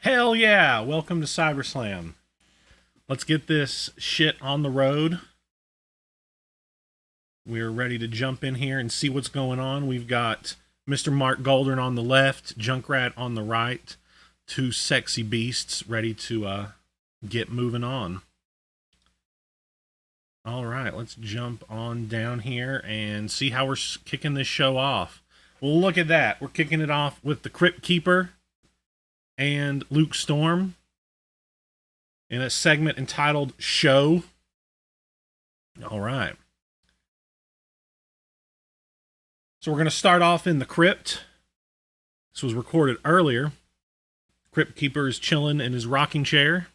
Hell yeah! Welcome to CyberSLAM. Let's get this shit on the road. We're ready to jump in here and see what's going on. We've got Mr. Mark Goldern on the left, Junkrat on the right. Two sexy beasts ready to get moving on. All right, let's jump on down here and see how we're kicking this show off. Well, look at that. We're kicking it off with the Cryptkeeper and Luke Storm in a segment entitled Show. All right. So we're going to start off in the crypt. This was recorded earlier. Cryptkeeper is chilling in his rocking chair,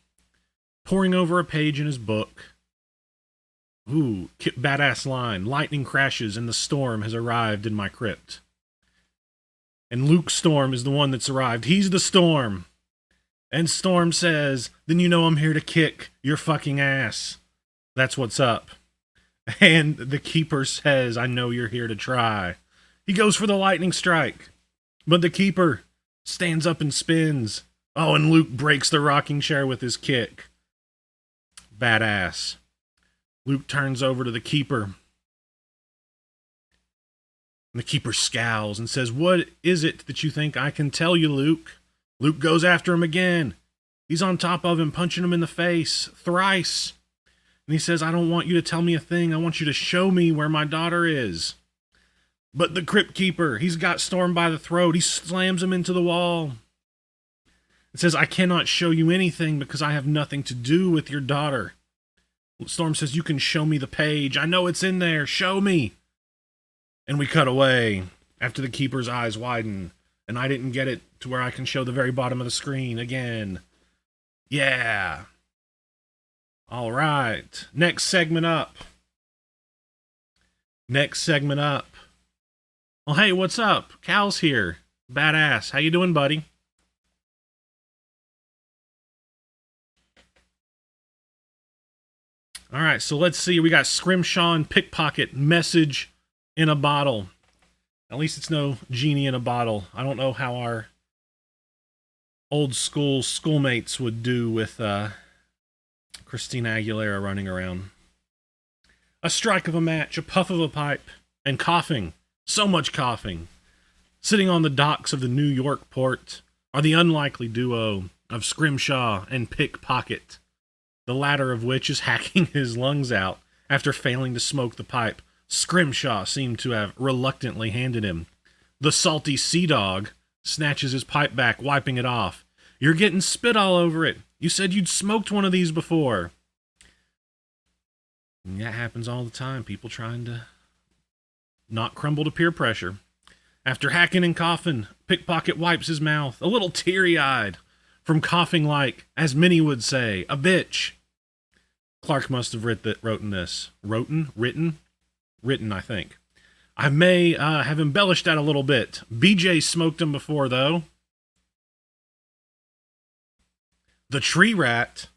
poring over a page in his book. Ooh, badass line. Lightning crashes and the storm has arrived in my crypt. And Luke Storm is the one that's arrived. He's the storm. And Storm says, then you know I'm here to kick your fucking ass. That's what's up. And the Keeper says, I know you're here to try. He goes for the lightning strike. But the Keeper stands up and spins. Oh, and Luke breaks the rocking chair with his kick. Badass. Luke turns over to the Keeper. And the Keeper scowls and says, what is it that you think I can tell you, Luke? Luke goes after him again. He's on top of him, punching him in the face, thrice. And he says, I don't want you to tell me a thing. I want you to show me where my daughter is. But the Cryptkeeper, he's got Storm by the throat. He slams him into the wall. It says, I cannot show you anything because I have nothing to do with your daughter. Storm says, you can show me the page. I know it's in there. Show me. And we cut away after the Keeper's eyes widen, and I didn't get it to where I can show the very bottom of the screen again. Yeah. All right. Next segment up. Next segment up. Well, hey, what's up? Cal's here. Badass. How you doing, buddy? All right, so let's see. We got Scrimshaw and Pickpocket message in a bottle. At least it's no genie in a bottle. I don't know how our old schoolmates would do with Christina Aguilera running around. A strike of a match, a puff of a pipe, and coughing. So much coughing. Sitting on the docks of the New York port are the unlikely duo of Scrimshaw and Pickpocket, the latter of which is hacking his lungs out after failing to smoke the pipe Scrimshaw seemed to have reluctantly handed him. The salty sea dog snatches his pipe back, wiping it off. You're getting spit all over it. You said you'd smoked one of these before. And that happens all the time. People trying to not crumble to peer pressure. After hacking and coughing, Pickpocket wipes his mouth, a little teary-eyed, from coughing like, as many would say, a bitch. Clark must have written this. Written, I think. I may have embellished that a little bit. BJ smoked him before, though. The tree rat.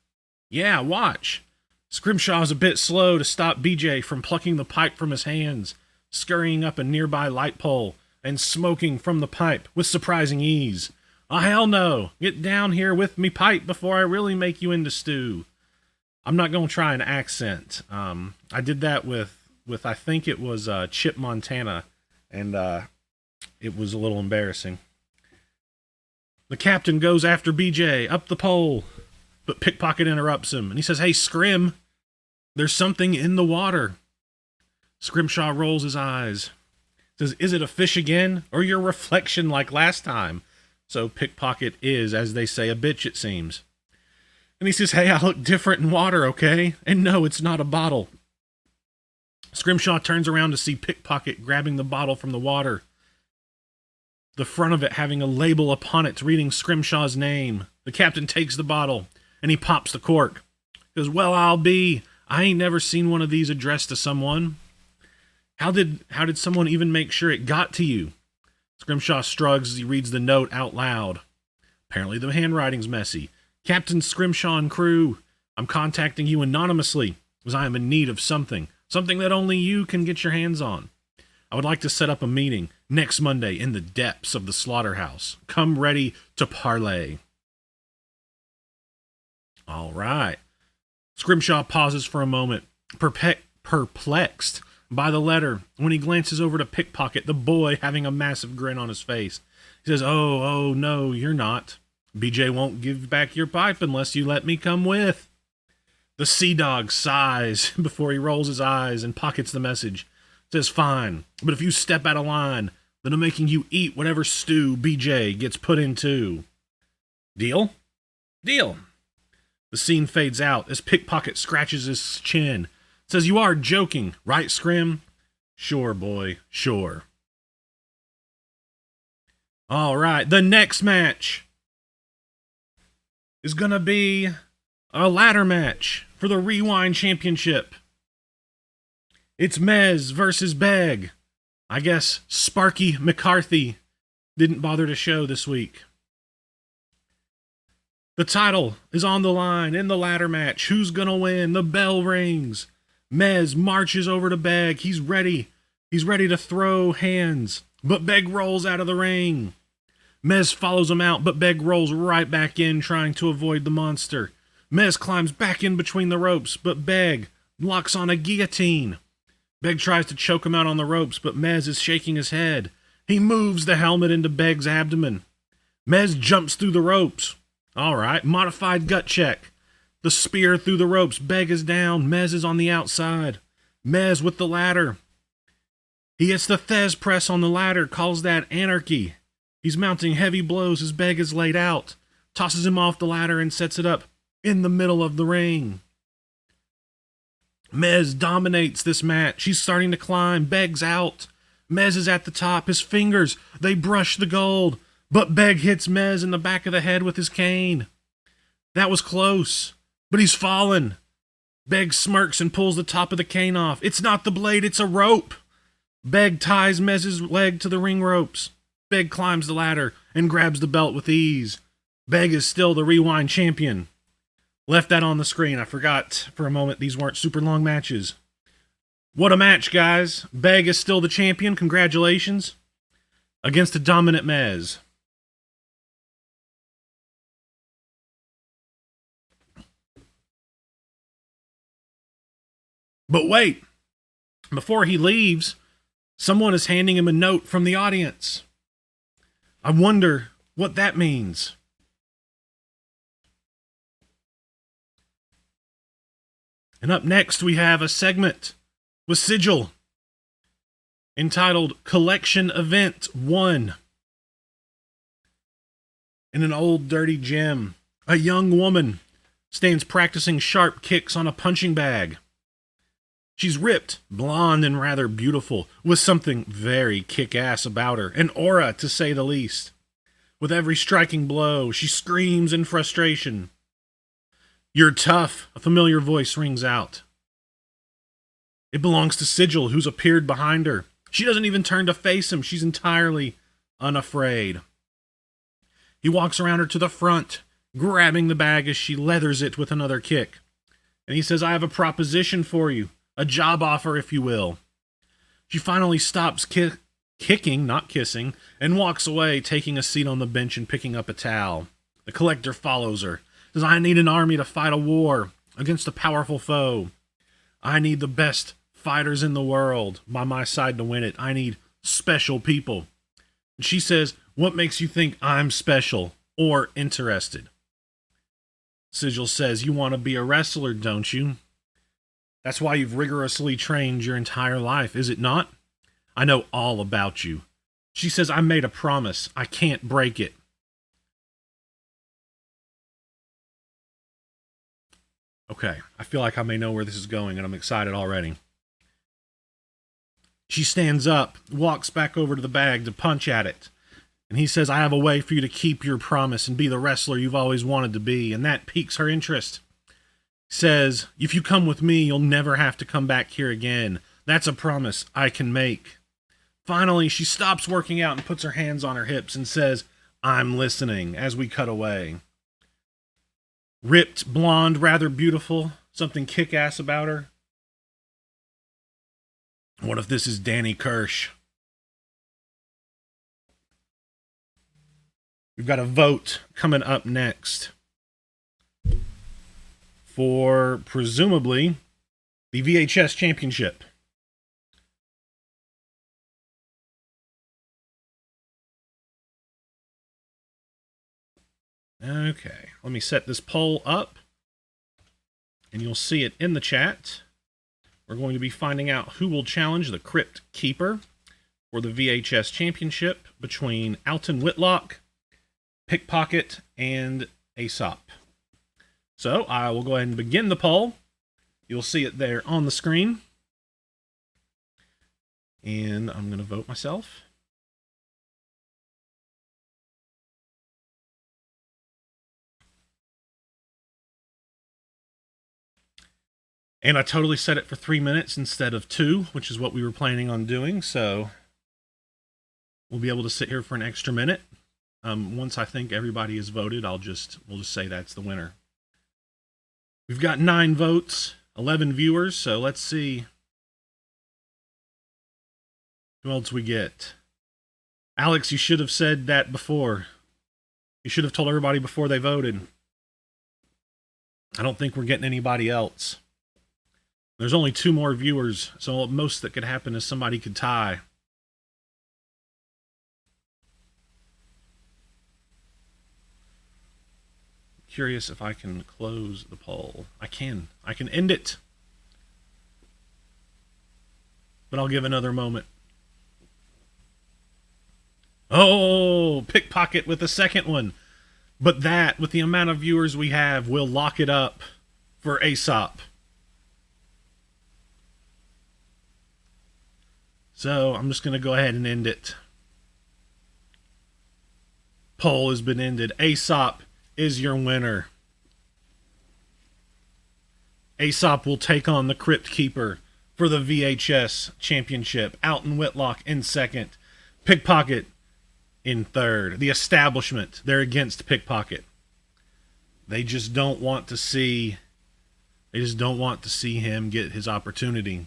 Yeah, watch. Scrimshaw's a bit slow to stop BJ from plucking the pipe from his hands, scurrying up a nearby light pole, and smoking from the pipe with surprising ease. Oh, hell no. Get down here with me pipe before I really make you into stew. I'm not going to try an accent. I did that with I think it was Chip Montana, and it was a little embarrassing. The captain goes after BJ up the pole, but Pickpocket interrupts him, and he says, hey, Scrim, there's something in the water. Scrimshaw rolls his eyes. Says, is it a fish again, or your reflection like last time? So Pickpocket is, as they say, a bitch, it seems. And he says, hey, I look different in water, okay? And no, it's not a bottle. Scrimshaw turns around to see Pickpocket grabbing the bottle from the water, the front of it having a label upon it reading Scrimshaw's name. The captain takes the bottle, and he pops the cork. He goes, well, I ain't never seen one of these addressed to someone. How did someone even make sure it got to you? Scrimshaw shrugs as he reads the note out loud. Apparently the handwriting's messy. Captain Scrimshaw and crew, I'm contacting you anonymously, as I am in need of something that only you can get your hands on. I would like to set up a meeting next Monday in the depths of the slaughterhouse. Come ready to parlay. All right. Scrimshaw pauses for a moment, perplexed by the letter. When he glances over to Pickpocket, the boy having a massive grin on his face, he says, Oh, no, you're not. BJ won't give back your pipe unless you let me come with. The Sea Dog sighs before he rolls his eyes and pockets the message. Says, fine, but if you step out of line, then I'm making you eat whatever stew BJ gets put into. Deal? Deal. The scene fades out as Pickpocket scratches his chin. Says, you are joking, right, Scrim? Sure, boy, sure. All right, the next match is gonna be a ladder match for the Rewind Championship. It's Mez versus Beg. I guess Sparky McCarthy didn't bother to show this week. The title is on the line in the ladder match. Who's gonna win? The bell rings. Mez marches over to Beg. He's ready. He's ready to throw hands, but Beg rolls out of the ring. Mez follows him out, but Beg rolls right back in, trying to avoid the monster. Mez climbs back in between the ropes, but Beg locks on a guillotine. Beg tries to choke him out on the ropes, but Mez is shaking his head. He moves the helmet into Beg's abdomen. Mez jumps through the ropes. All right, modified gut check. The spear through the ropes. Beg is down. Mez is on the outside. Mez with the ladder. He hits the Thez press on the ladder, calls that anarchy. He's mounting heavy blows as Beg is laid out, tosses him off the ladder and sets it up in the middle of the ring. Mez dominates this match. He's starting to climb. Beg's out. Mez is at the top. His fingers, they brush the gold, but Beg hits Mez in the back of the head with his cane. That was close, but he's fallen. Beg smirks and pulls the top of the cane off. It's not the blade, it's a rope. Beg ties Mez's leg to the ring ropes. Beg climbs the ladder and grabs the belt with ease. Beg is still the Rewind champion. Left that on the screen. I forgot for a moment these weren't super long matches. What a match, guys. Beg is still the champion. Congratulations. Against a dominant Mez. But wait. Before he leaves, someone is handing him a note from the audience. I wonder what that means. And up next, we have a segment with Sigil entitled Collection Event 1. In an old dirty gym, a young woman stands practicing sharp kicks on a punching bag. She's ripped, blonde, and rather beautiful, with something very kick-ass about her, an aura to say the least. With every striking blow, she screams in frustration. You're tough, a familiar voice rings out. It belongs to Sigil, who's appeared behind her. She doesn't even turn to face him. She's entirely unafraid. He walks around her to the front, grabbing the bag as she leathers it with another kick. And he says, I have a proposition for you, a job offer, if you will. She finally stops kicking, not kissing, and walks away, taking a seat on the bench and picking up a towel. The collector follows her. Says, I need an army to fight a war against a powerful foe. I need the best fighters in the world by my side to win it. I need special people. And she says, what makes you think I'm special or interested? Sigil says, you want to be a wrestler, don't you? That's why you've rigorously trained your entire life, is it not? I know all about you. She says, I made a promise. I can't break it. Okay, I feel like I may know where this is going, and I'm excited already. She stands up, walks back over to the bag to punch at it. And he says, I have a way for you to keep your promise and be the wrestler you've always wanted to be. And that piques her interest. He says, if you come with me, you'll never have to come back here again. That's a promise I can make. Finally, she stops working out and puts her hands on her hips and says, I'm listening, as we cut away. Ripped, blonde, rather beautiful, something kick-ass about her. What if this is Danny Kirsch? We've got a vote coming up next. for presumably the VHS Championship. Okay, let me set this poll up, and you'll see it in the chat. We're going to be finding out who will challenge the Cryptkeeper for the VHS Championship between Alton Whitlock, Pickpocket, and Aesop. So I will go ahead and begin the poll. You'll see it there on the screen. And I'm going to vote myself. And I totally set it for 3 minutes instead of 2, which is what we were planning on doing. So we'll be able to sit here for an extra minute. Once I think everybody has voted, we'll just say that's the winner. We've got 9 votes, 11 viewers, so let's see who else we get. Alex, you should have said that before. You should have told everybody before they voted. I don't think we're getting anybody else. There's only 2 more viewers, so most that could happen is somebody could tie. Curious if I can close the poll. I can end it. But I'll give another moment. Oh, Pickpocket with the second one. But that, with the amount of viewers we have, will lock it up for Aesop. So I'm just going to go ahead and end it. Poll has been ended. Aesop is your winner. Aesop will take on the Cryptkeeper for the VHS Championship. Alton Whitlock in second. Pickpocket in third. The establishment, they're against Pickpocket. They just don't want to see him get his opportunity.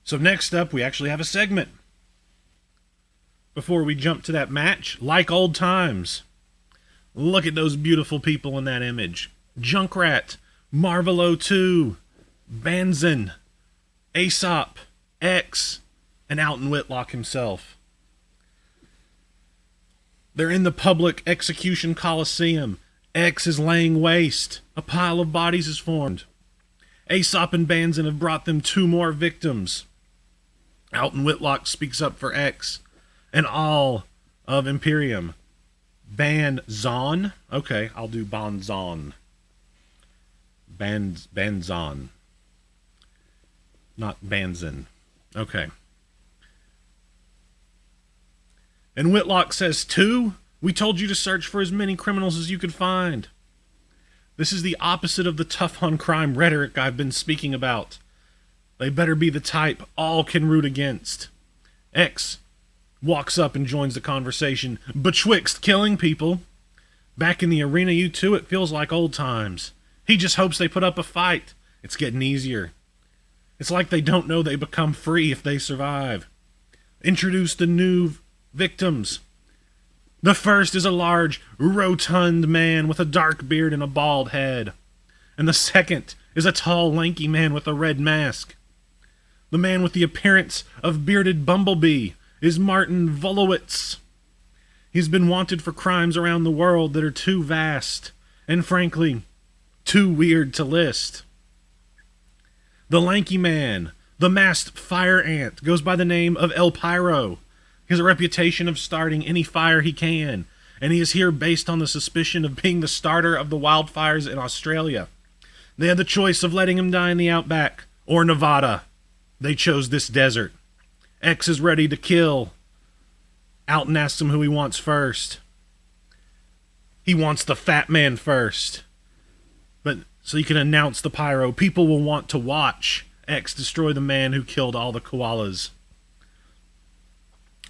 So next up, we actually have a segment. Before we jump to that match, like old times. Look at those beautiful people in that image. Junkrat, Marvel 02, Banzan, Aesop, X, and Alton Whitlock himself. They're in the public execution coliseum. X is laying waste. A pile of bodies is formed. Aesop and Banzan have brought them 2 more victims. Alton Whitlock speaks up for X and all of Imperium. Banzan? Okay, I'll do Banzan. Banzan. Not Banzan. Okay. And Whitlock says, 2? We told you to search for as many criminals as you could find. This is the opposite of the tough-on-crime rhetoric I've been speaking about. They better be the type all can root against. X walks up and joins the conversation. Betwixt killing people. Back in the arena, you two, it feels like old times. He just hopes they put up a fight. It's getting easier. It's like they don't know they become free if they survive. Introduce the new victims. The first is a large, rotund man with a dark beard and a bald head. And the second is a tall, lanky man with a red mask. The man with the appearance of bearded bumblebee is Martin Volowitz. He's been wanted for crimes around the world that are too vast and, frankly, too weird to list. The lanky man, the masked fire ant, goes by the name of El Pyro. He has a reputation of starting any fire he can, and he is here based on the suspicion of being the starter of the wildfires in Australia. They had the choice of letting him die in the outback or Nevada. They chose this desert. X is ready to kill. Alton asks him who he wants first. He wants the fat man first. But so he can announce the pyro. People will want to watch X destroy the man who killed all the koalas.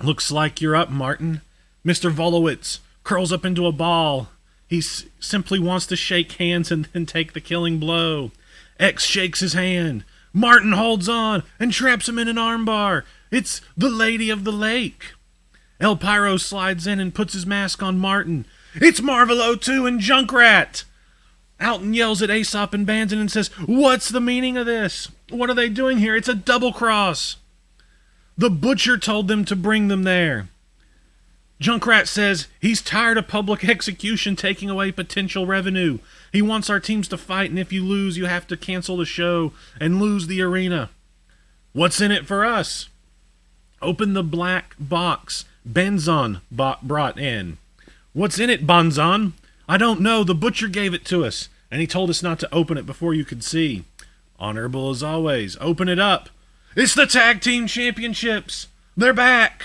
Looks like you're up, Martin. Mr. Volowitz curls up into a ball. He simply wants to shake hands and then take the killing blow. X shakes his hand. Martin holds on and traps him in an armbar. It's the Lady of the Lake. El Pyro slides in and puts his mask on Martin. It's Marvel 02 and Junkrat. Alton yells at Aesop and Banzan and says, "What's the meaning of this? What are they doing here? It's a double cross. The Butcher told them to bring them there." Junkrat says he's tired of public execution taking away potential revenue. He wants our teams to fight, and if you lose, you have to cancel the show and lose the arena. What's in it for us? Open the black box Banzan brought in. What's in it, Banzan? I don't know. The Butcher gave it to us, and he told us not to open it before you could see. Honorable as always. Open it up. It's the Tag Team Championships. They're back.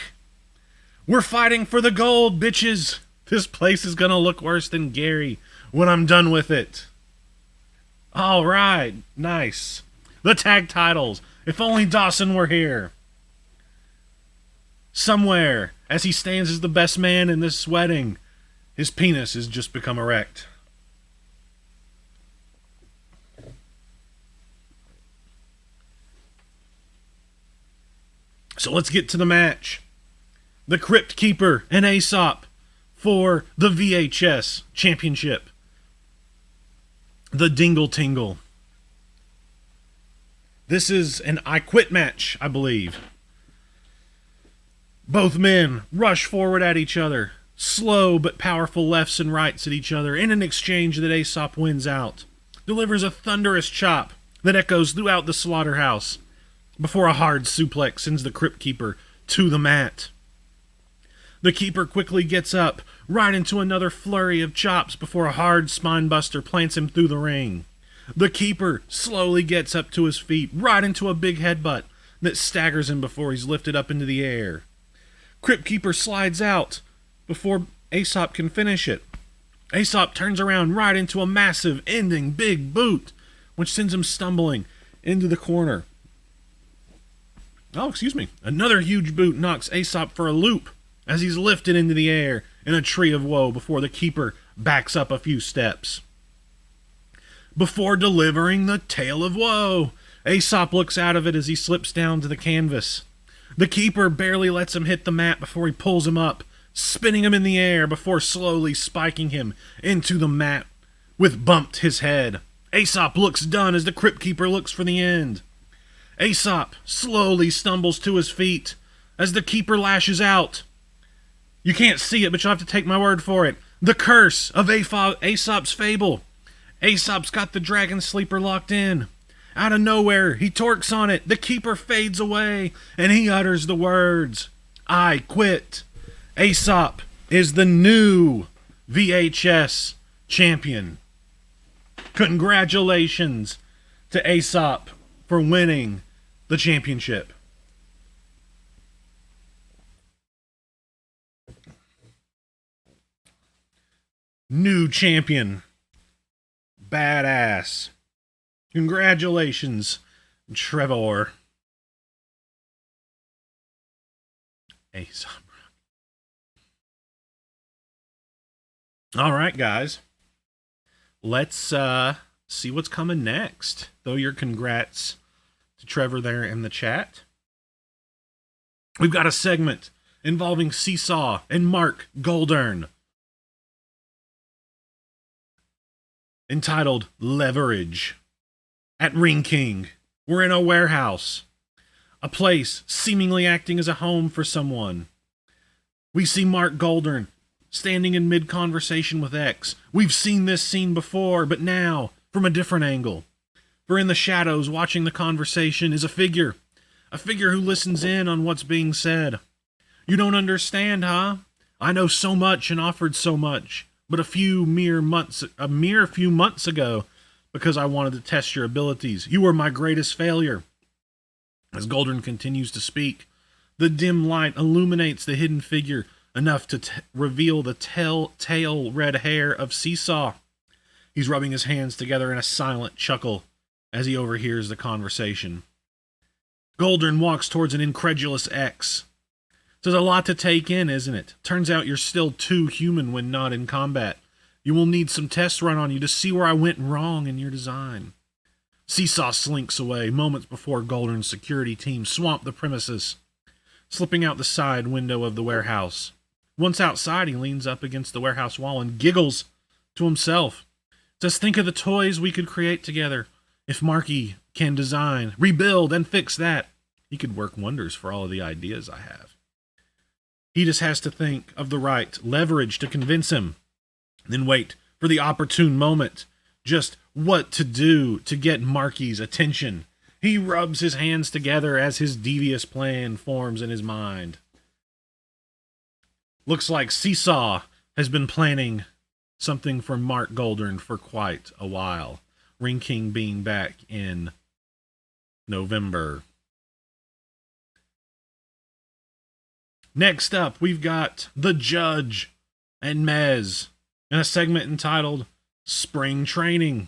We're fighting for the gold, bitches. This place is gonna look worse than Gary when I'm done with it. All right. Nice. The tag titles. If only Dawson were here. Somewhere, as he stands as the best man in this wedding, his penis has just become erect. So let's get to the match. The Cryptkeeper and Aesop for the VHS Championship. The Dingle Tingle. This is an I Quit match, I believe. Both men rush forward at each other. Slow but powerful lefts and rights at each other in an exchange that Aesop wins out. Delivers a thunderous chop that echoes throughout the slaughterhouse before a hard suplex sends the Cryptkeeper to the mat. The Keeper quickly gets up, right into another flurry of chops before a hard spinebuster plants him through the ring. The Keeper slowly gets up to his feet, right into a big headbutt that staggers him before he's lifted up into the air. Cryptkeeper slides out before Aesop can finish it. Aesop turns around right into a massive ending big boot, which sends him stumbling into the corner. Oh, excuse me. Another huge boot knocks Aesop for a loop as he's lifted into the air in a tree of woe before the Keeper backs up a few steps. Before delivering the tale of woe, Aesop looks out of it as he slips down to the canvas. The Keeper barely lets him hit the mat before he pulls him up, spinning him in the air before slowly spiking him into the mat with bumped his head. Aesop looks done as the Cryptkeeper looks for the end. Aesop slowly stumbles to his feet as the Keeper lashes out. You can't see it, but you'll have to take my word for it. The curse of Aesop's fable. Aesop's got the Dragon Sleeper locked in. Out of nowhere, he torques on it. The Keeper fades away, and he utters the words, "I quit." Aesop is the new VHS champion. Congratulations to Aesop for winning the championship. New champion. Badass. Congratulations, Trevor. Aesop. All right, guys. Let's see what's coming next. Throw your congrats to Trevor there in the chat. We've got a segment involving Seesaw and Mark Goldern, entitled Leverage. At Ring King, we're in a warehouse, a place seemingly acting as a home for someone. We see Mark Goldern standing in mid-conversation with X. We've seen this scene before, but now from a different angle. For in the shadows, watching the conversation, is a figure who listens in on what's being said. You don't understand, huh? I know so much and offered so much, but a mere few months ago, because I wanted to test your abilities, you were my greatest failure. As Goldern continues to speak, the dim light illuminates the hidden figure enough to reveal the telltale red hair of Seesaw. He's rubbing his hands together in a silent chuckle as he overhears the conversation. Goldern walks towards an incredulous X. There's a lot to take in, isn't it? Turns out you're still too human when not in combat. You will need some tests run on you to see where I went wrong in your design. Seesaw slinks away moments before Goldern's security team swamp the premises. slipping out the side window of the warehouse. Once outside, he leans up against the warehouse wall and giggles to himself. Just think of the toys we could create together. If Marky can design, rebuild, and fix that, he could work wonders for all of the ideas I have. He just has to think of the right leverage to convince him, then wait for the opportune moment, just what to do to get Marky's attention. He rubs his hands together as his devious plan forms in his mind. Looks like Seesaw has been planning something for Mark Goldern for quite a while. Ring King being back in November. Next up, we've got The Judge and Mez in a segment entitled Spring Training.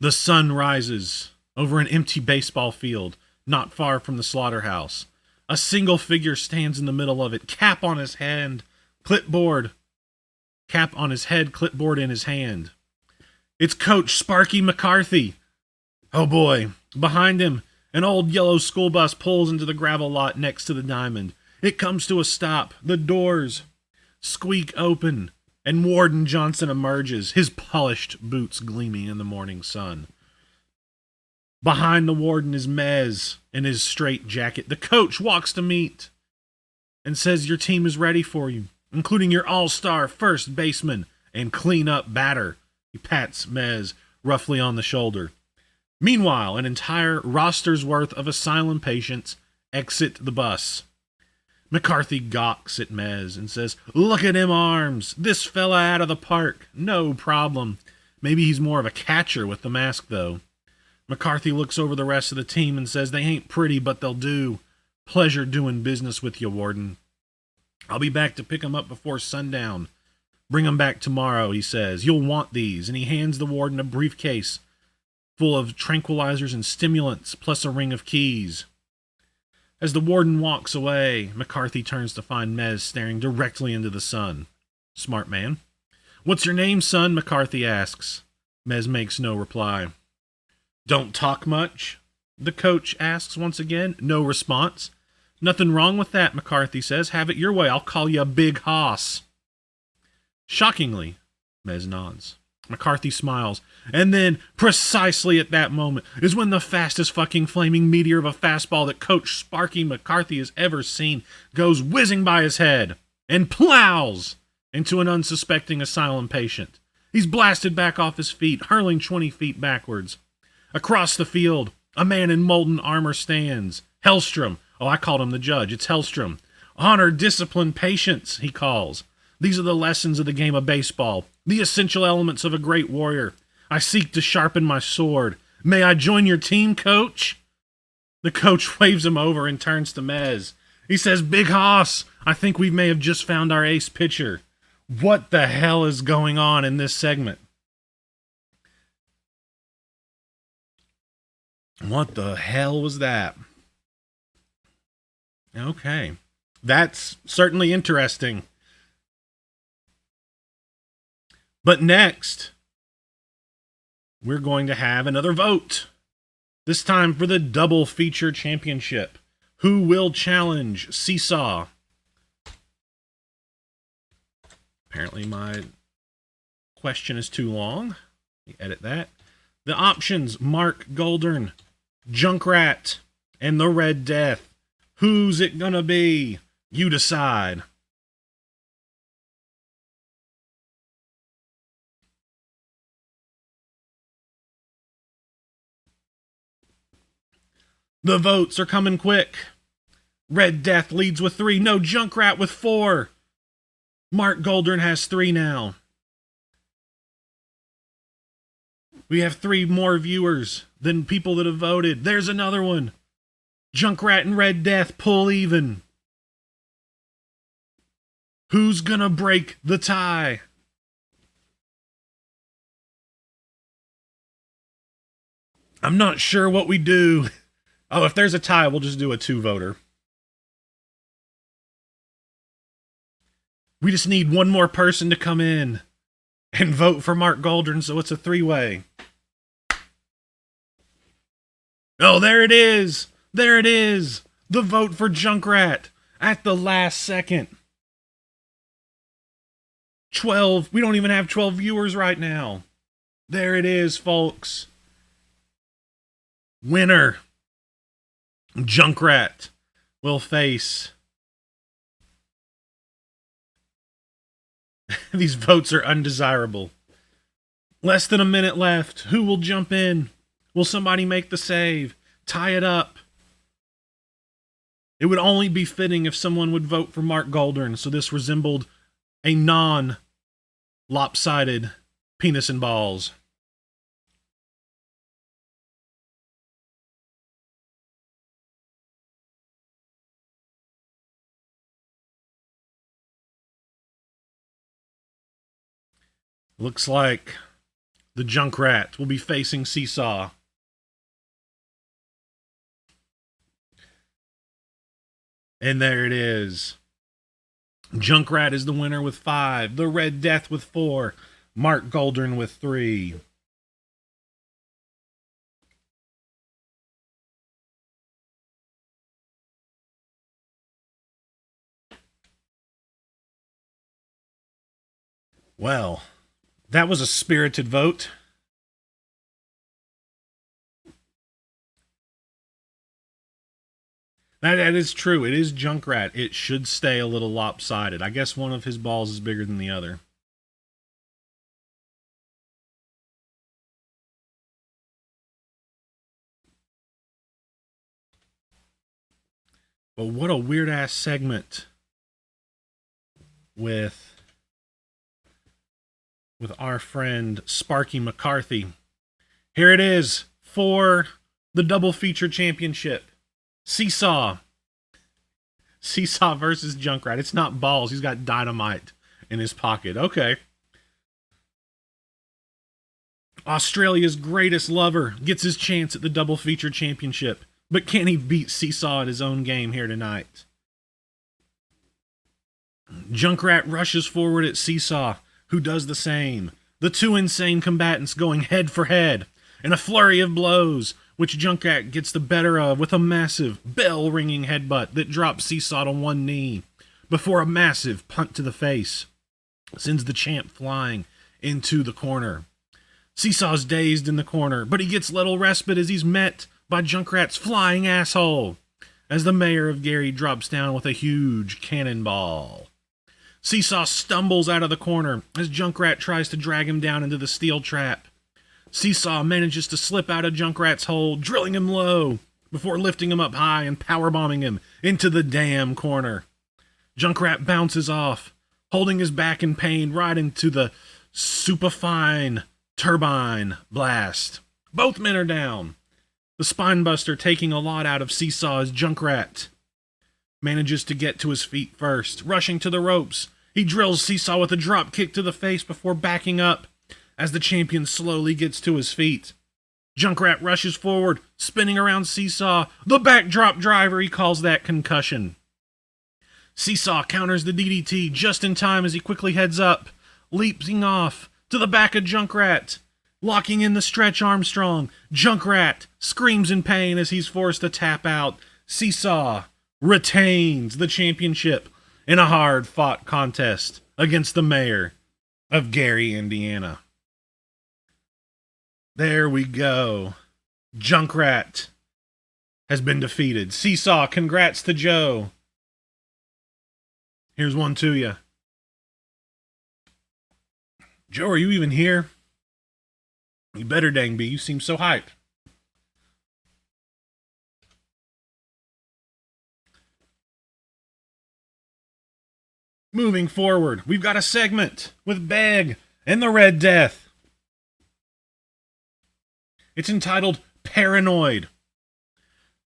The sun rises over an empty baseball field not far from the slaughterhouse. A single figure stands in the middle of it, cap on his head, clipboard in his hand. It's Coach Sparky McCarthy. Oh boy. Behind him, an old yellow school bus pulls into the gravel lot next to the diamond. It comes to a stop. The doors squeak open, and Warden Johnson emerges, his polished boots gleaming in the morning sun. Behind the warden is Mez in his straight jacket. The coach walks to meet and says your team is ready for you, including your all-star first baseman and clean-up batter. He pats Mez roughly on the shoulder. Meanwhile, an entire roster's worth of asylum patients exit the bus. McCarthy gawks at Mez and says, "Look at him arms. This fella out of the park. No problem. Maybe he's more of a catcher with the mask, though." McCarthy looks over the rest of the team and says, "They ain't pretty, but they'll do. Pleasure doing business with you, Warden. I'll be back to pick 'em up before sundown. Bring 'em back tomorrow," he says. "You'll want these." And he hands the warden a briefcase full of tranquilizers and stimulants, plus a ring of keys. As the warden walks away, McCarthy turns to find Mez staring directly into the sun. Smart man. "What's your name, son?" McCarthy asks. Mez makes no reply. "Don't talk much?" the coach asks once again. No response. "Nothing wrong with that," McCarthy says. "Have it your way. I'll call you a big hoss." Shockingly, Mez nods. McCarthy smiles. And then, precisely at that moment, is when the fastest fucking flaming meteor of a fastball that Coach Sparky McCarthy has ever seen goes whizzing by his head and plows into an unsuspecting asylum patient. He's blasted back off his feet, hurling 20 feet backwards. Across the field, a man in molten armor stands. Hellstrom. Oh, I called him the judge. It's Hellstrom. "Honor, discipline, patience," he calls. "These are the lessons of the game of baseball, the essential elements of a great warrior. I seek to sharpen my sword. May I join your team, coach?" The coach waves him over and turns to Mez. He says, "Big hoss, I think we may have just found our ace pitcher." What the hell is going on in this segment? What the hell was that? Okay. That's certainly interesting. But next, we're going to have another vote. This time for the double feature championship. Who will challenge Seesaw? Apparently my question is too long. Let me edit that. The options: Mark Goldern, Junkrat, and the Red Death. Who's it gonna be? You decide. The votes are coming quick. Red Death leads with 3. No, Junkrat with 4. Mark Goldern has 3 now. We have 3 more viewers than people that have voted. There's another one. Junkrat and Red Death pull even. Who's gonna break the tie? I'm not sure what we do. Oh, if there's a tie, we'll just do a 2-voter. We just need one more person to come in and vote for Mark Goldern, so it's a 3-way. Oh, there it is. There it is. The vote for Junkrat at the last second. 12. We don't even have 12 viewers right now. There it is, folks. Winner. Junkrat will face. These votes are undesirable. Less than a minute left. Who will jump in? Will somebody make the save? Tie it up? It would only be fitting if someone would vote for Mark Goldern, so this resembled a non-lopsided penis and balls. Looks like the Junkrat will be facing Seesaw. And there it is. Junkrat is the winner with 5. The Red Death with 4. Mark Goldern with 3. Well, that was a spirited vote. That is true. It is Junkrat. It should stay a little lopsided. I guess one of his balls is bigger than the other. But what a weird-ass segment with our friend Sparky McCarthy. Here it is for the double feature championship. Seesaw. Seesaw versus Junkrat. It's not balls. He's got dynamite in his pocket. Okay. Australia's greatest lover gets his chance at the double feature championship. But can he beat Seesaw at his own game here tonight? Junkrat rushes forward at Seesaw, who does the same. The two insane combatants going head for head in a flurry of blows, which Junkrat gets the better of with a massive, bell-ringing headbutt that drops Seesaw to one knee before a massive punt to the face sends the champ flying into the corner. Seesaw's dazed in the corner, but he gets little respite as he's met by Junkrat's flying asshole as the mayor of Gary drops down with a huge cannonball. Seesaw stumbles out of the corner as Junkrat tries to drag him down into the steel trap. Seesaw manages to slip out of Junkrat's hold, drilling him low before lifting him up high and powerbombing him into the damn corner. Junkrat bounces off, holding his back in pain right into the superfine turbine blast. Both men are down. The spinebuster taking a lot out of Seesaw as Junkrat manages to get to his feet first. Rushing to the ropes, he drills Seesaw with a drop kick to the face before backing up as the champion slowly gets to his feet. Junkrat rushes forward, spinning around Seesaw. The backdrop driver, he calls that concussion. Seesaw counters the DDT just in time as he quickly heads up, leaping off to the back of Junkrat, locking in the Stretch Armstrong. Junkrat screams in pain as he's forced to tap out. Seesaw retains the championship in a hard-fought contest against the mayor of Gary, Indiana. There we go. Junkrat has been defeated. Seesaw, congrats to Joe. Here's one to you. Joe, are you even here? You better dang be. You seem so hyped. Moving forward, we've got a segment with Beg and the Red Death. It's entitled Paranoid,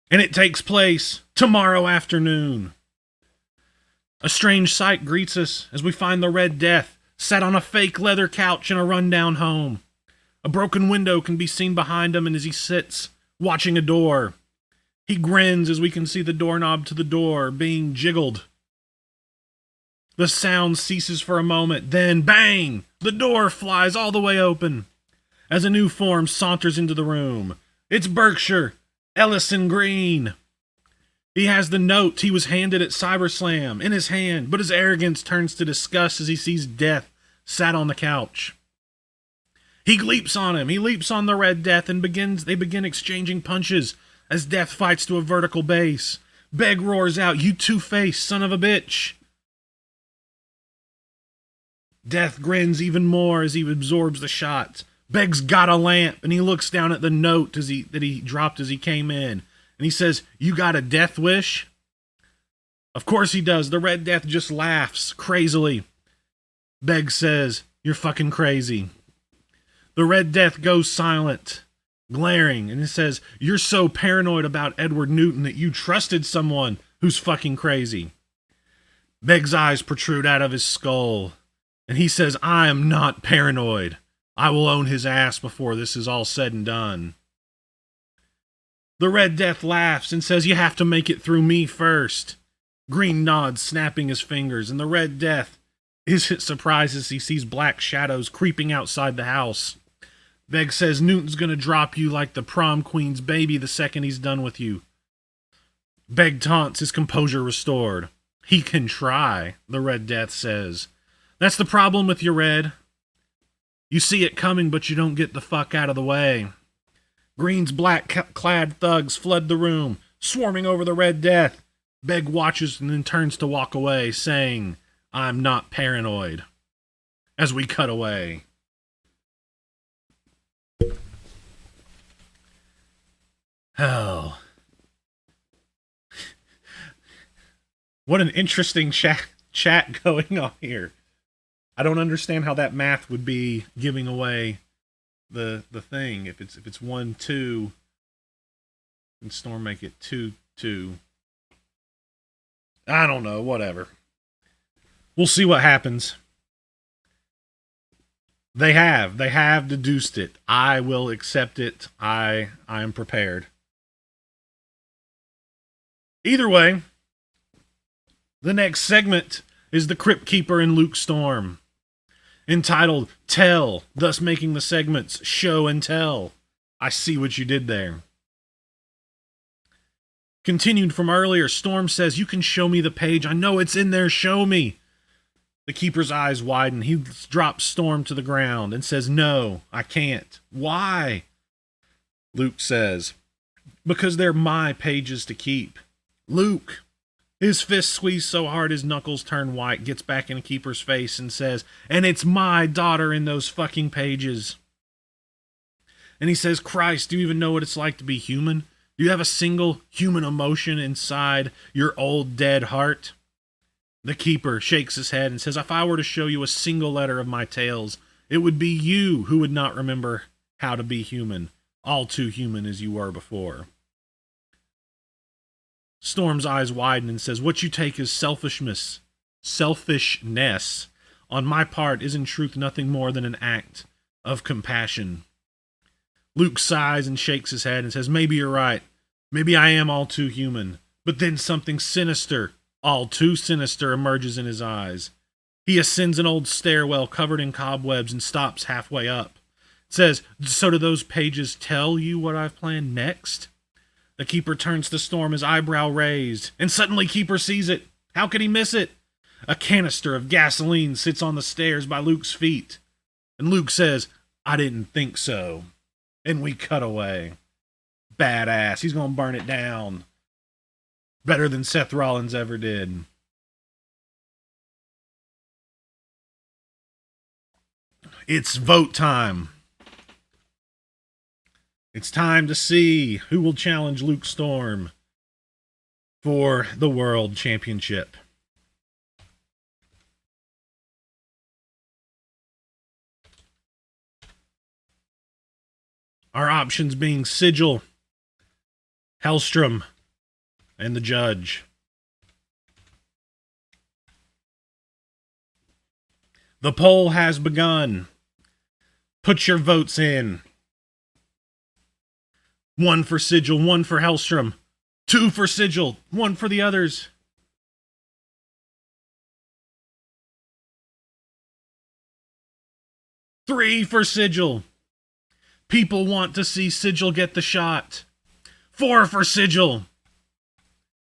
and it takes place tomorrow afternoon. A strange sight greets us as we find the Red Death sat on a fake leather couch in a rundown home. A broken window can be seen behind him, and as he sits, watching a door, he grins as we can see the doorknob to the door being jiggled. The sound ceases for a moment, then bang! The door flies all the way open as a new form saunters into the room. It's Berkshire Ellison Green. He has the note he was handed at CyberSLAM in his hand, but his arrogance turns to disgust as he sees Death sat on the couch. He leaps on him. He leaps on the Red Death and they begin exchanging punches as Death fights to a vertical base. Beg roars out, "You two-faced son of a bitch!" Death grins even more as he absorbs the shot. Beg's got a lamp, and he looks down at the note that he dropped as he came in. And he says, "You got a death wish?" Of course he does. The Red Death just laughs crazily. Beg says, "You're fucking crazy." The Red Death goes silent, glaring, and it says, "You're so paranoid about Edward Newton that you trusted someone who's fucking crazy." Beg's eyes protrude out of his skull, and he says, "I am not paranoid. I will own his ass before this is all said and done." The Red Death laughs and says, "You have to make it through me first." Green nods, snapping his fingers, and the Red Death is surprised as he sees black shadows creeping outside the house. Beg says, "Newton's gonna drop you like the prom queen's baby the second he's done with you." Beg taunts, his composure restored. "He can try," the Red Death says. "That's the problem with you, Red. You see it coming, but you don't get the fuck out of the way." Green's black-clad thugs flood the room, swarming over the Red Death. Beg watches and then turns to walk away, saying, "I'm not paranoid." As we cut away. Oh. What an interesting chat going on here. I don't understand how that math would be giving away the thing. If it's 1-2, and Storm make it 2-2. I don't know, whatever. We'll see what happens. They have deduced it. I will accept it. I am prepared. Either way, the next segment is the Cryptkeeper and Luke Storm, entitled Tell, thus making the segments Show and Tell. I see what you did there. Continued from earlier, Storm says, "You can show me the page. I know it's in there. Show me." The Keeper's eyes widen. He drops Storm to the ground and says, "No, I can't." "Why?" Luke says, "Because they're my pages to keep." Luke, his fist squeezed so hard his knuckles turn white, gets back in the Keeper's face and says, "And it's my daughter in those fucking pages." And he says, "Christ, do you even know what it's like to be human? Do you have a single human emotion inside your old dead heart?" The Keeper shakes his head and says, "If I were to show you a single letter of my tales, it would be you who would not remember how to be human, all too human as you were before." Storm's eyes widen and says, "What you take as selfishness on my part is in truth nothing more than an act of compassion." Luke sighs and shakes his head and says, "Maybe you're right. Maybe I am all too human." But then something sinister, all too sinister, emerges in his eyes. He ascends an old stairwell covered in cobwebs and stops halfway up. It says, "So do those pages tell you what I've planned next?" The Keeper turns to Storm, his eyebrow raised, and suddenly Keeper sees it. How could he miss it? A canister of gasoline sits on the stairs by Luke's feet. And Luke says, "I didn't think so." And we cut away. Badass. He's gonna burn it down. Better than Seth Rollins ever did. It's vote time. It's time to see who will challenge Luke Storm for the World Championship. Our options being Sigil, Hellstrom, and the Judge. The poll has begun. Put your votes in. 1 for Sigil, 1 for Hellstrom, 2 for Sigil, 1 for the others. Three for Sigil. People want to see Sigil get the shot. 4 for Sigil.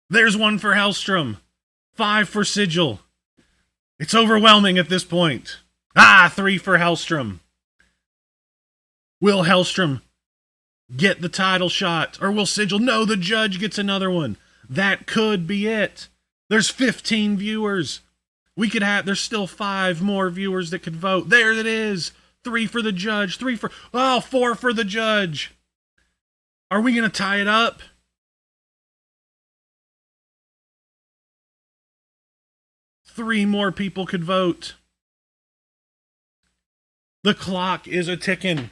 There's one for Hellstrom. 5 for Sigil. It's overwhelming at this point. 3 for Hellstrom. Will Hellstrom get the title shot? Or will Sigil? No, the judge gets another one. That could be it. There's 15 viewers. There's still 5 more viewers that could vote. There it is. 3 for the judge. 4 for the judge. Are we going to tie it up? Three more people could vote. The clock is a ticking.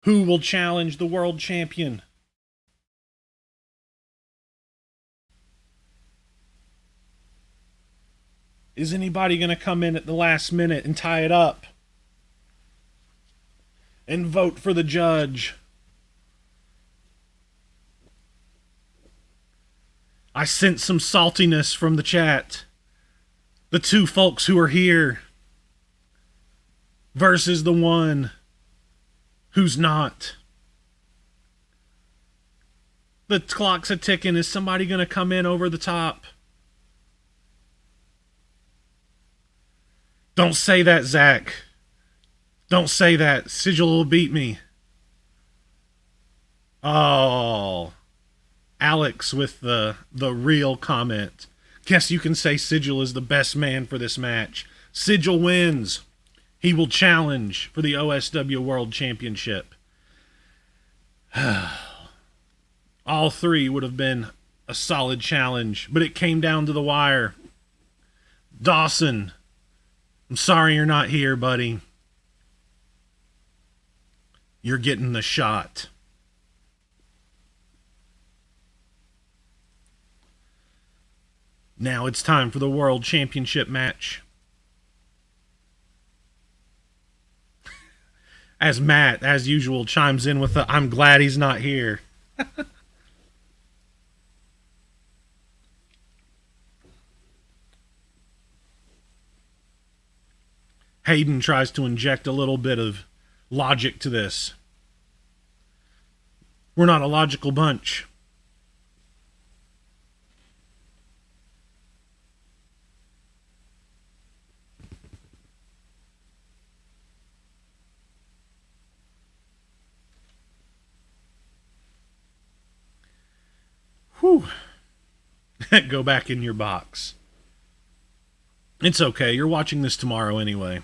Who will challenge the world champion? Is anybody going to come in at the last minute and tie it up? And vote for the judge? I sense some saltiness from the chat. The 2 folks who are here versus the one who's not. The clock's a ticking. Is somebody going to come in over the top? Don't say that, Zach. Don't say that. Sigil will beat me. Oh. Alex with the real comment. Guess you can say Sigil is the best man for this match. Sigil wins. He will challenge for the OSW World Championship. All 3 would have been a solid challenge, but it came down to the wire. Dawson, I'm sorry you're not here, buddy. You're getting the shot. Now it's time for the World Championship match. As Matt, as usual, chimes in with the, I'm glad he's not here. Hayden tries to inject a little bit of logic to this. We're not a logical bunch. Whew. Go back in your box. It's okay. You're watching this tomorrow anyway.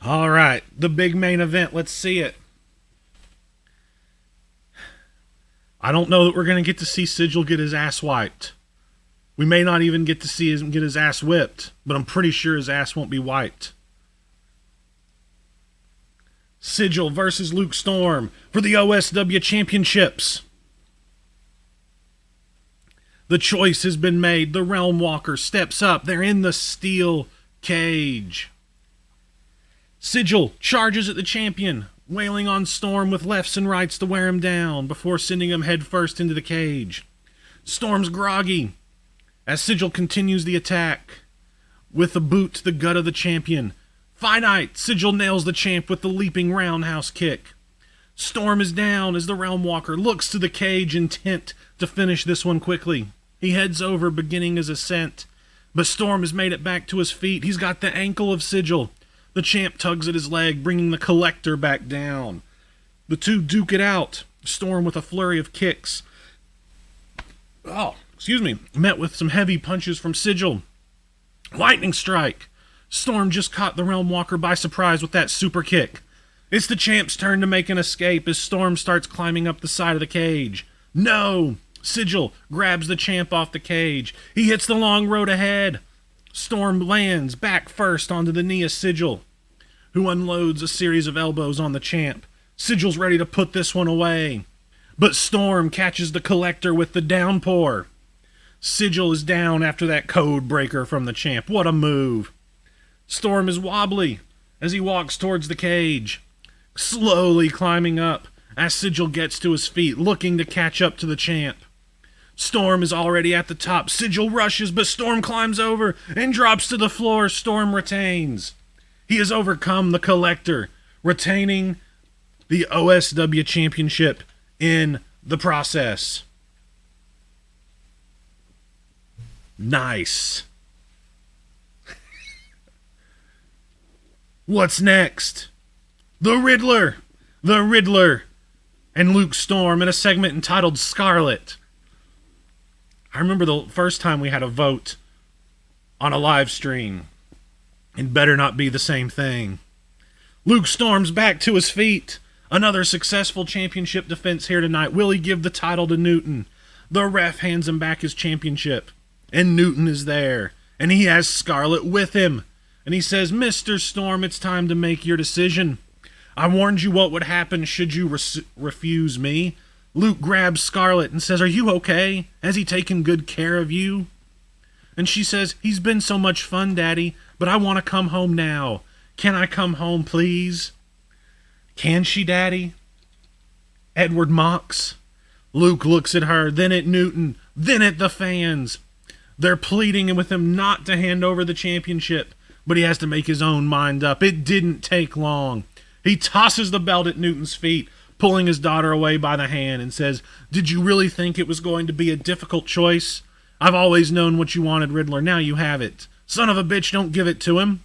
All right. The big main event. Let's see it. I don't know that we're going to get to see Sigil get his ass wiped. We may not even get to see him get his ass whipped, but I'm pretty sure his ass won't be wiped. Sigil versus Luke Storm for the OSW Championships. The choice has been made. The Realm Walker steps up. They're in the steel cage. Sigil charges at the champion, wailing on Storm with lefts and rights to wear him down before sending him headfirst into the cage. Storm's groggy as Sigil continues the attack with a boot to the gut of the champion. Finite, Sigil nails the champ with the leaping roundhouse kick. Storm is down as the Realm Walker looks to the cage, intent to finish this one quickly. He heads over, beginning his ascent, but Storm has made it back to his feet. He's got the ankle of Sigil. The champ tugs at his leg, bringing the Collector back down. The two duke it out. Storm with a flurry of kicks. Met with some heavy punches from Sigil. Lightning strike. Storm just caught the Realm Walker by surprise with that super kick. It's the champ's turn to make an escape as Storm starts climbing up the side of the cage. No! Sigil grabs the champ off the cage. He hits the long road ahead. Storm lands back first onto the knee of Sigil, who unloads a series of elbows on the champ. Sigil's ready to put this one away, but Storm catches the Collector with the downpour. Sigil is down after that code breaker from the champ. What a move. Storm is wobbly as he walks towards the cage, slowly climbing up as Sigil gets to his feet, looking to catch up to the champ. Storm is already at the top. Sigil rushes, but Storm climbs over and drops to the floor. Storm retains. He has overcome the Collector, retaining the OSW Championship in the process. Nice. What's next? The Riddler! The Riddler and Luke Storm in a segment entitled Scarlet. I remember the first time we had a vote on a live stream. It better not be the same thing. Luke Storm's back to his feet. Another successful championship defense here tonight. Will he give the title to Newton? The ref hands him back his championship. And Newton is there. And he has Scarlet with him. And he says, Mr. Storm, it's time to make your decision. I warned you what would happen should you refuse me. Luke grabs Scarlet and says, are you okay? Has he taken good care of you? And she says, he's been so much fun, Daddy, but I want to come home now. Can I come home, please? Can she, Daddy? Edward mocks. Luke looks at her, then at Newton, then at the fans. They're pleading with him not to hand over the championship, but he has to make his own mind up. It didn't take long. He tosses the belt at Newton's feet, pulling his daughter away by the hand, and says, did you really think it was going to be a difficult choice? I've always known what you wanted, Riddler. Now you have it. Son of a bitch, don't give it to him.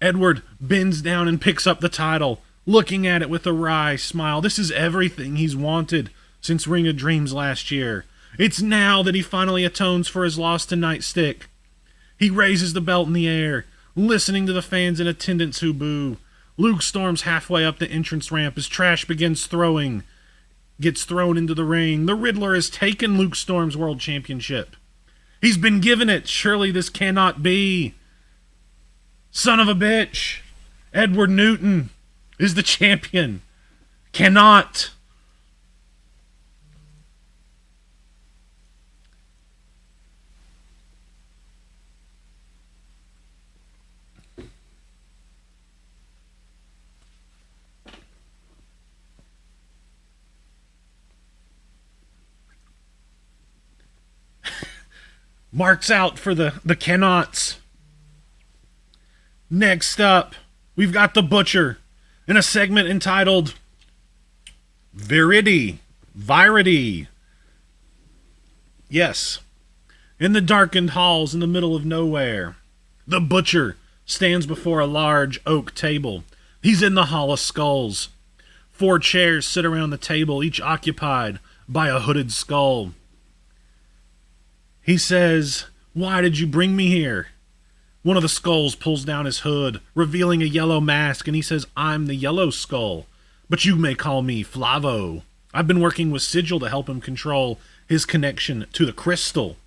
Edward bends down and picks up the title, looking at it with a wry smile. This is everything he's wanted since Ring of Dreams last year. It's now that he finally atones for his loss to Nightstick. He raises the belt in the air, listening to the fans in attendance who boo. Luke storms halfway up the entrance ramp as trash gets thrown into the ring. The Riddler has taken Luke Storm's world championship. He's been given it. Surely this cannot be. Son of a bitch. Edward Newton is the champion. Cannot. Marks out for the cannots. Next up, we've got the Butcher in a segment entitled Viridi. Yes. In the darkened halls in the middle of nowhere, the Butcher stands before a large oak table. He's in the Hall of Skulls. 4 chairs sit around the table, each occupied by a hooded skull. He says, why did you bring me here? One of the skulls pulls down his hood, revealing a yellow mask, and he says, I'm the Yellow Skull, but you may call me Flavo. I've been working with Sigil to help him control his connection to the crystal.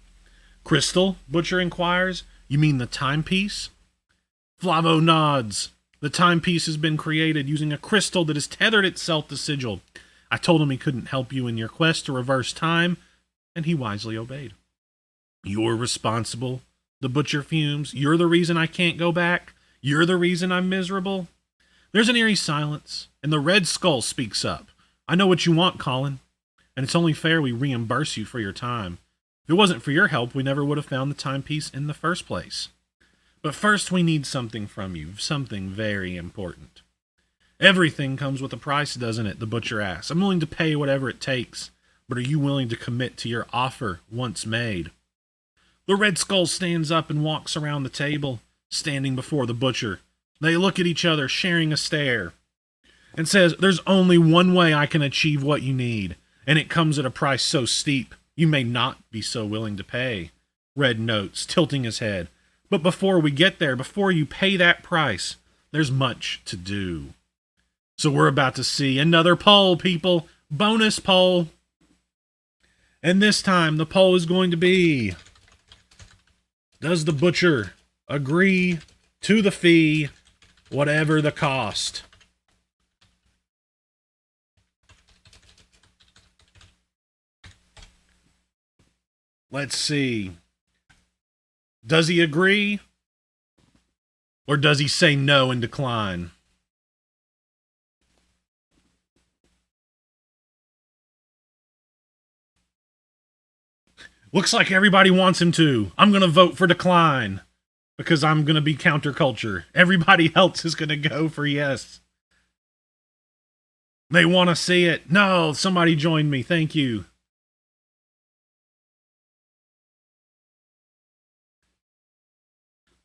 Crystal? Butcher inquires. You mean the timepiece? Flavo nods. The timepiece has been created using a crystal that has tethered itself to Sigil. I told him he couldn't help you in your quest to reverse time, and he wisely obeyed. You're responsible, the Butcher fumes. You're the reason I can't go back. You're the reason I'm miserable. There's an eerie silence, and the Red Skull speaks up. I know what you want, Colin, and it's only fair we reimburse you for your time. If it wasn't for your help, we never would have found the timepiece in the first place. But first we need something from you, something very important. Everything comes with a price, doesn't it? The Butcher asks. I'm willing to pay whatever it takes, but are you willing to commit to your offer once made? The Red Skull stands up and walks around the table, standing before the Butcher. They look at each other, sharing a stare, and says, there's only one way I can achieve what you need, and it comes at a price so steep you may not be so willing to pay. Red notes, tilting his head. But before we get there, before you pay that price, there's much to do. So we're about to see another poll, people. Bonus poll. And this time, the poll is going to be, does the Butcher agree to the fee, whatever the cost? Let's see. Does he agree? Or does he say no and decline? Looks like everybody wants him to. I'm going to vote for decline because I'm going to be counterculture. Everybody else is going to go for yes. They want to see it. No, somebody join me. Thank you.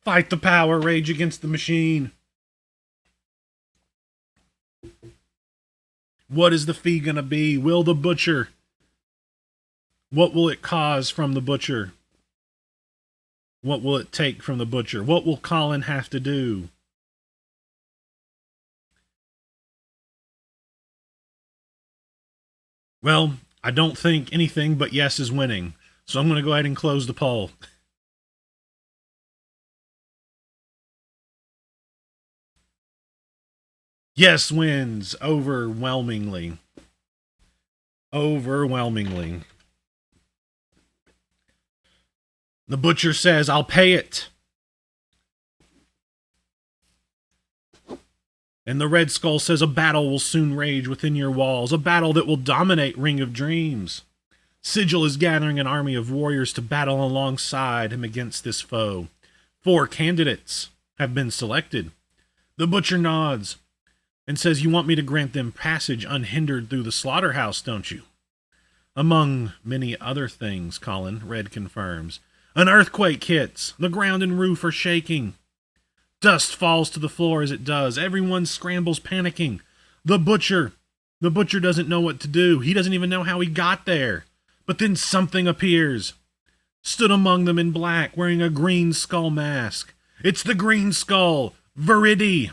Fight the power, rage against the machine. What is the fee gonna be? Will the butcher? What will it cause from the butcher? What will it take from the butcher? What will Colin have to do? Well, I don't think anything but yes is winning. So I'm going to go ahead and close the poll. Yes wins overwhelmingly. Overwhelmingly. The butcher says, I'll pay it. And the Red Skull says, a battle will soon rage within your walls, a battle that will dominate Ring of Dreams. Sigil is gathering an army of warriors to battle alongside him against this foe. 4 candidates have been selected. The butcher nods and says, you want me to grant them passage unhindered through the slaughterhouse, don't you? Among many other things, Colin, Red confirms. An earthquake hits. The ground and roof are shaking. Dust falls to the floor as it does. Everyone scrambles, panicking. The butcher doesn't know what to do. He doesn't even know how he got there. But then something appears. Stood among them in black, wearing a green skull mask. It's the Green Skull, Viridi.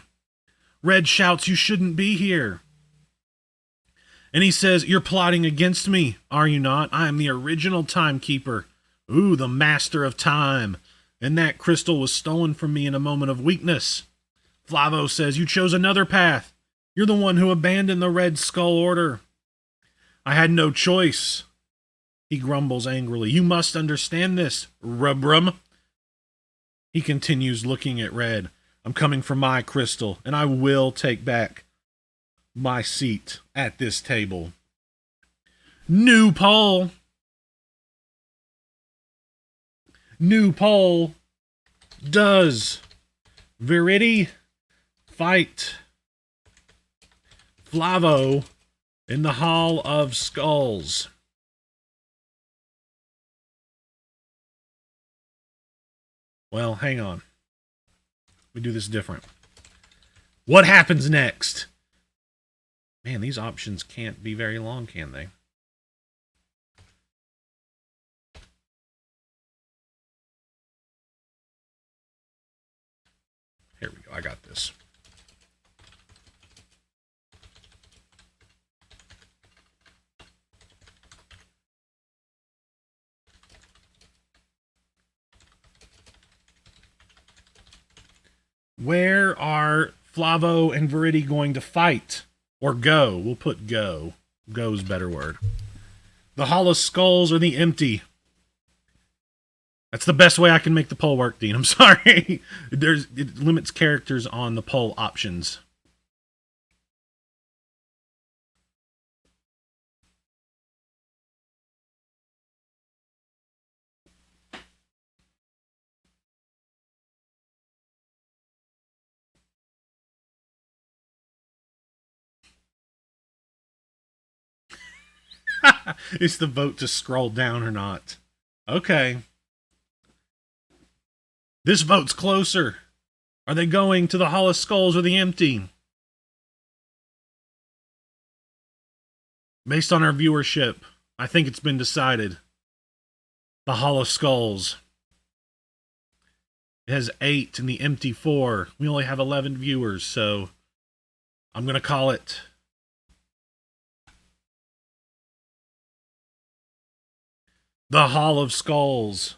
Red shouts, you shouldn't be here. And he says, you're plotting against me, are you not? I am the original timekeeper. Ooh, the master of time. And that crystal was stolen from me in a moment of weakness. Flavo says, you chose another path. You're the one who abandoned the Red Skull Order. I had no choice. He grumbles angrily. You must understand this, Rubrum. He continues looking at Red. I'm coming for my crystal, and I will take back my seat at this table. New poll. New poll. Does Viridi fight Flavo in the Hall of Skulls? Well, hang on. We do this different. What happens next? Man, these options can't be very long, can they? Here we go. I got this. Where are Flavo and Viridi going to fight? Or go? We'll put go. Go's a better word. The Hollow Skulls or the Empty? That's the best way I can make the poll work, Dean. I'm sorry. It limits characters on the poll options. It's the vote to scroll down or not. Okay. This vote's closer. Are they going to the Hall of Skulls or the Empty? Based on our viewership, I think it's been decided. The Hall of Skulls. It has 8 and the Empty 4. We only have 11 viewers, so I'm going to call it the Hall of Skulls.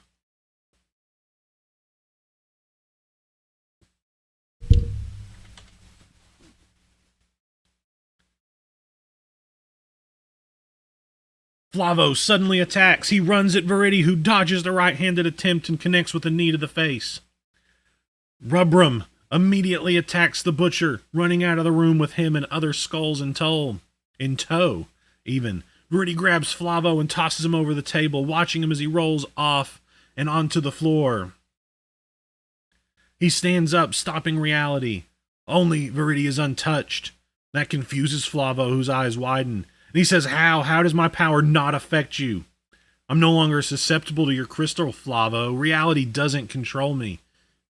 Flavo suddenly attacks. He runs at Viridi, who dodges the right-handed attempt and connects with a knee to the face. Rubrum immediately attacks the butcher, running out of the room with him and other skulls in tow. Even. Viridi grabs Flavo and tosses him over the table, watching him as he rolls off and onto the floor. He stands up, stopping reality. Only Viridi is untouched. That confuses Flavo, whose eyes widen. And he says, How does my power not affect you? I'm no longer susceptible to your crystal, Flavo. Reality doesn't control me.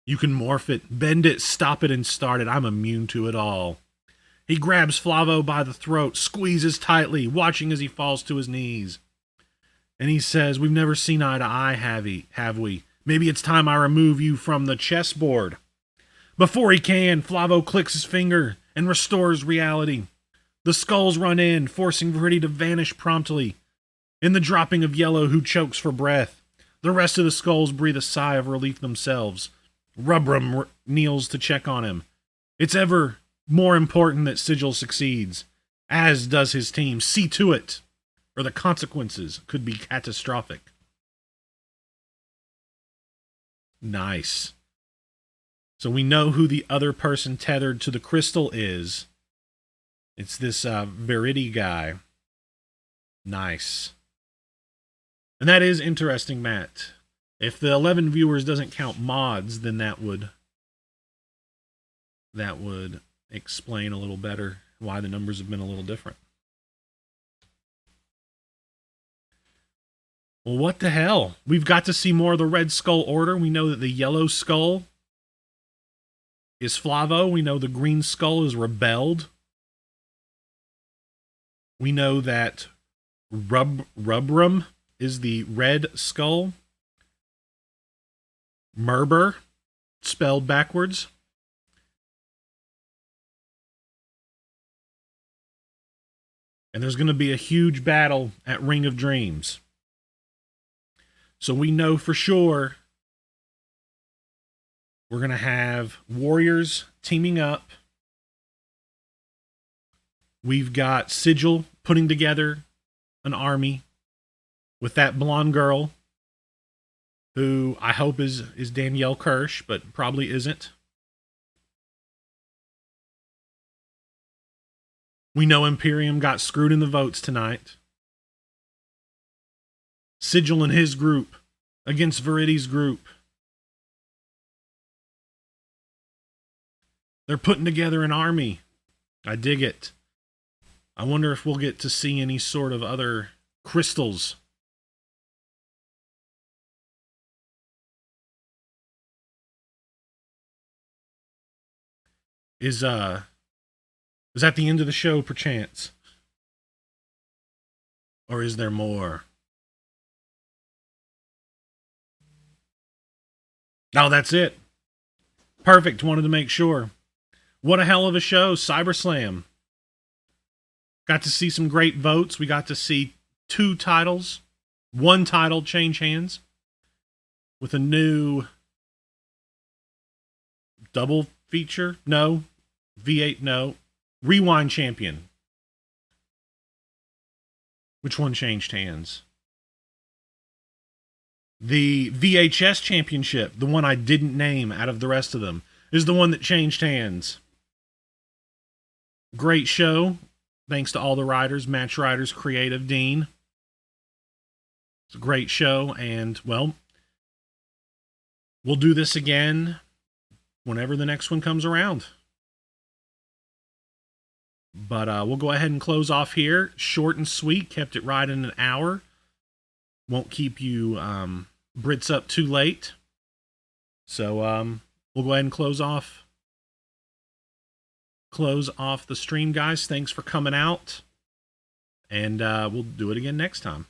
You can morph it, bend it, stop it, and start it. I'm immune to it all. He grabs Flavo by the throat, squeezes tightly, watching as he falls to his knees. And he says, we've never seen eye to eye, have we? Maybe it's time I remove you from the chessboard. Before he can, Flavo clicks his finger and restores reality. The skulls run in, forcing Viridian to vanish promptly. In the dropping of Yellow, who chokes for breath, the rest of the skulls breathe a sigh of relief themselves. Rubrum kneels to check on him. It's ever more important that Sigil succeeds, as does his team. See to it, or the consequences could be catastrophic. Nice. So we know who the other person tethered to the crystal is. It's this Viridian guy. Nice. And that is interesting, Matt. If the 11 viewers doesn't count mods, then that would explain a little better why the numbers have been a little different. Well, what the hell? We've got to see more of the Red Skull Order. We know that the Yellow Skull is Flavo. We know the Green Skull is Rebelled. We know that Rubrum is the Red Skull. Merber, spelled backwards. And there's going to be a huge battle at Ring of Dreams. So we know for sure we're going to have warriors teaming up. We've got Sigil putting together an army with that blonde girl, who I hope is Danielle Kirsch, but probably isn't. We know Imperium got screwed in the votes tonight. Sigil and his group against Viridian's group. They're putting together an army. I dig it. I wonder if we'll get to see any sort of other crystals. Is that the end of the show, perchance? Or is there more? No, that's it. Perfect. Wanted to make sure. What a hell of a show, CyberSLAM. Got to see some great votes. We got to see 2 titles. 1 title change hands. With a new double feature. No. V8, no. Rewind champion. Which one changed hands? The VHS championship, the one I didn't name out of the rest of them, is the one that changed hands. Great show. Thanks to all the writers, match writers, creative, Dean. It's a great show, and, well, we'll do this again whenever the next one comes around. But we'll go ahead and close off here. Short and sweet. Kept it right in an hour. Won't keep you Brits up too late. So we'll go ahead and close off the stream, guys. Thanks for coming out. And we'll do it again next time.